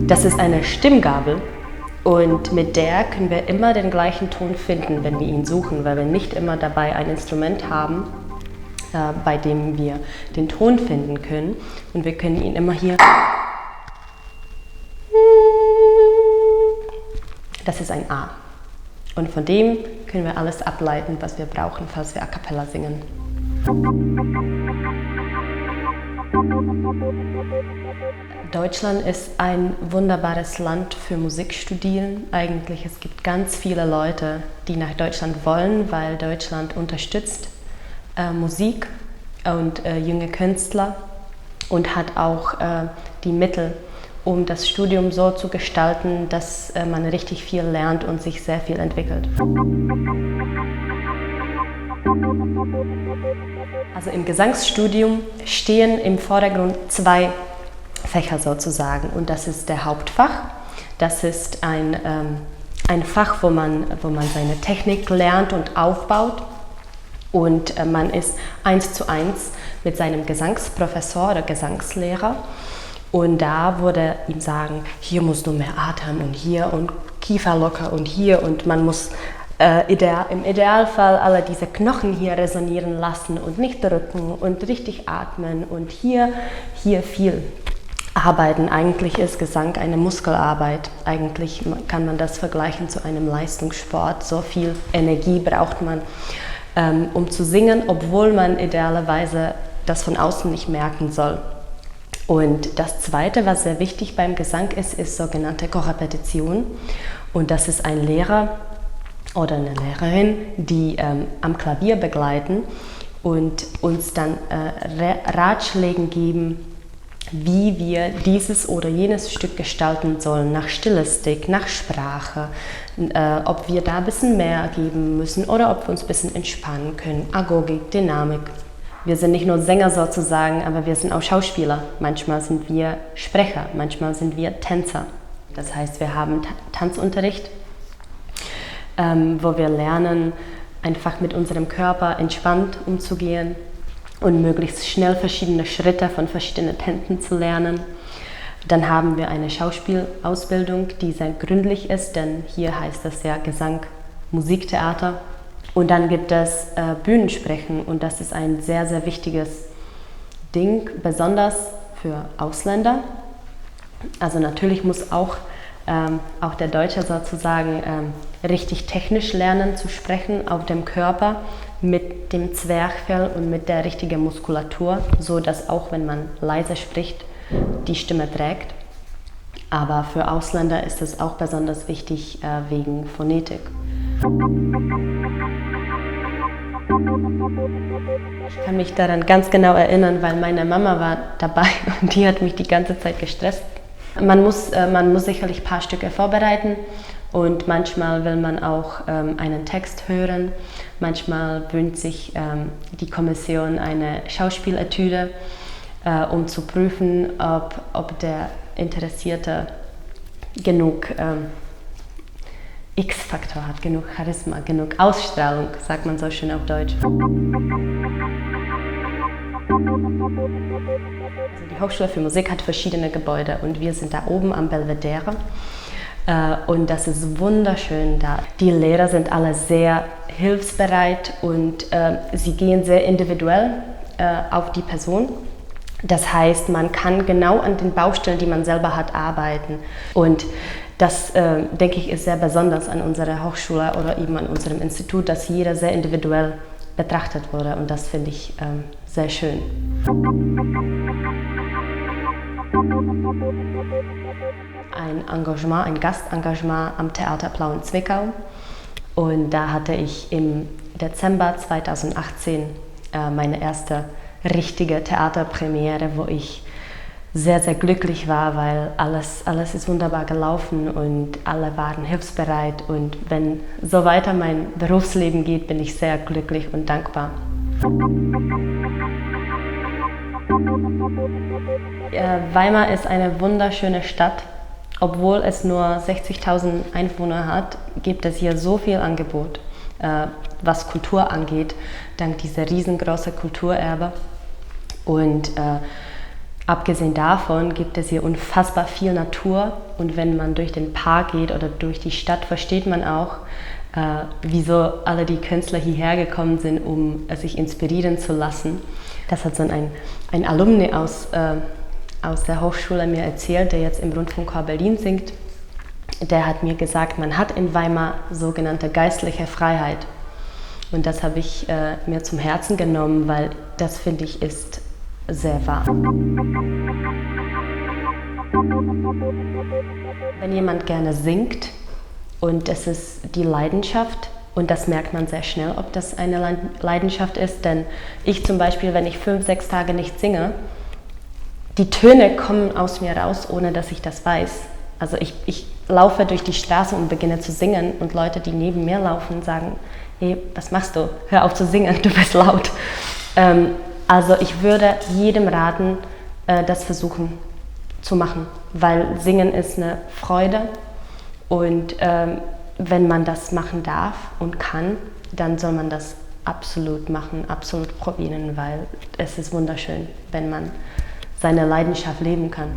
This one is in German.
Das ist eine Stimmgabel und mit der können wir immer den gleichen Ton finden, wenn wir ihn suchen, weil wir nicht immer dabei ein Instrument haben, bei dem wir den Ton finden können. Und wir können ihn immer hier. Das ist ein A. Und von dem können wir alles ableiten, was wir brauchen, falls wir a cappella singen. Deutschland ist ein wunderbares Land für Musikstudieren. Eigentlich, es gibt ganz viele Leute, die nach Deutschland wollen, weil Deutschland unterstützt Musik und junge Künstler und hat auch die Mittel, um das Studium so zu gestalten, dass man richtig viel lernt und sich sehr viel entwickelt. Also im Gesangsstudium stehen im Vordergrund zwei Fächer sozusagen und das ist der Hauptfach. Das ist ein Fach, wo man seine Technik lernt und aufbaut und man ist 1:1 mit seinem Gesangsprofessor oder Gesangslehrer und da würde ihm sagen, hier musst du mehr atmen und hier und Kiefer locker und hier und man muss im Idealfall alle diese Knochen hier resonieren lassen und nicht drücken und richtig atmen und hier viel arbeiten. Eigentlich ist Gesang eine Muskelarbeit. Eigentlich kann man das vergleichen zu einem Leistungssport. So viel Energie braucht man, um zu singen, obwohl man idealerweise das von außen nicht merken soll. Und das Zweite, was sehr wichtig beim Gesang ist sogenannte Korrepetition. Und das ist ein Lehrer oder eine Lehrerin, die am Klavier begleiten und uns dann Ratschläge geben, wie wir dieses oder jenes Stück gestalten sollen, nach Stilistik, nach Sprache, ob wir da ein bisschen mehr geben müssen oder ob wir uns ein bisschen entspannen können, Agogik, Dynamik. Wir sind nicht nur Sänger sozusagen, aber wir sind auch Schauspieler. Manchmal sind wir Sprecher, manchmal sind wir Tänzer. Das heißt, wir haben Tanzunterricht, wo wir lernen, einfach mit unserem Körper entspannt umzugehen und möglichst schnell verschiedene Schritte von verschiedenen Tänzen zu lernen. Dann haben wir eine Schauspielausbildung, die sehr gründlich ist, denn hier heißt das ja Gesang, Musiktheater. Und dann gibt es Bühnensprechen und das ist ein sehr, sehr wichtiges Ding, besonders für Ausländer. Also natürlich muss auch der Deutsche sozusagen richtig technisch lernen zu sprechen auf dem Körper mit dem Zwerchfell und mit der richtigen Muskulatur, so dass auch wenn man leise spricht, die Stimme trägt. Aber für Ausländer ist es auch besonders wichtig wegen Phonetik. Ich kann mich daran ganz genau erinnern, weil meine Mama war dabei und die hat mich die ganze Zeit gestresst. Man muss sicherlich ein paar Stücke vorbereiten und manchmal will man auch einen Text hören. Manchmal wünscht sich die Kommission eine Schauspieletüde, um zu prüfen, ob der Interessierte genug X-Faktor hat, genug Charisma, genug Ausstrahlung, sagt man so schön auf Deutsch. Also die Hochschule für Musik hat verschiedene Gebäude und wir sind da oben am Belvedere und das ist wunderschön da. Die Lehrer sind alle sehr hilfsbereit und sie gehen sehr individuell auf die Person. Das heißt, man kann genau an den Baustellen, die man selber hat, arbeiten. Und das, denke ich, ist sehr besonders an unserer Hochschule oder eben an unserem Institut, dass jeder sehr individuell betrachtet wurde und das finde ich sehr schön. Ein Engagement, ein Gastengagement am Theater Plauen-Zwickau und da hatte ich im Dezember 2018 meine erste richtige Theaterpremiere, wo ich sehr, sehr glücklich war, weil alles ist wunderbar gelaufen und alle waren hilfsbereit und wenn so weiter mein Berufsleben geht, bin ich sehr glücklich und dankbar. Weimar ist eine wunderschöne Stadt obwohl es nur 60.000 Einwohner hat, gibt es hier so viel Angebot, was Kultur angeht, dank dieser riesengroßen Kulturerbe. Und abgesehen davon gibt es hier unfassbar viel Natur, und wenn man durch den Park geht oder durch die Stadt, versteht man auch, wieso alle die Künstler hierher gekommen sind, um sich inspirieren zu lassen. Das hat so ein Alumni aus der Hochschule mir erzählt, der jetzt im Rundfunkchor Berlin singt. Der hat mir gesagt, man hat in Weimar sogenannte geistliche Freiheit. Und das habe ich mir zum Herzen genommen, weil das, finde ich, ist sehr wahr. Wenn jemand gerne singt und es ist die Leidenschaft, und das merkt man sehr schnell, ob das eine Leidenschaft ist, denn ich zum Beispiel, wenn ich 5, 6 Tage nicht singe, die Töne kommen aus mir raus, ohne dass ich das weiß. Also ich laufe durch die Straße und beginne zu singen, und Leute, die neben mir laufen, sagen, hey, was machst du? Hör auf zu singen, du bist laut. Also ich würde jedem raten, das versuchen zu machen, weil Singen ist eine Freude, und wenn man das machen darf und kann, dann soll man das absolut machen, absolut probieren, weil es ist wunderschön, wenn man seine Leidenschaft leben kann.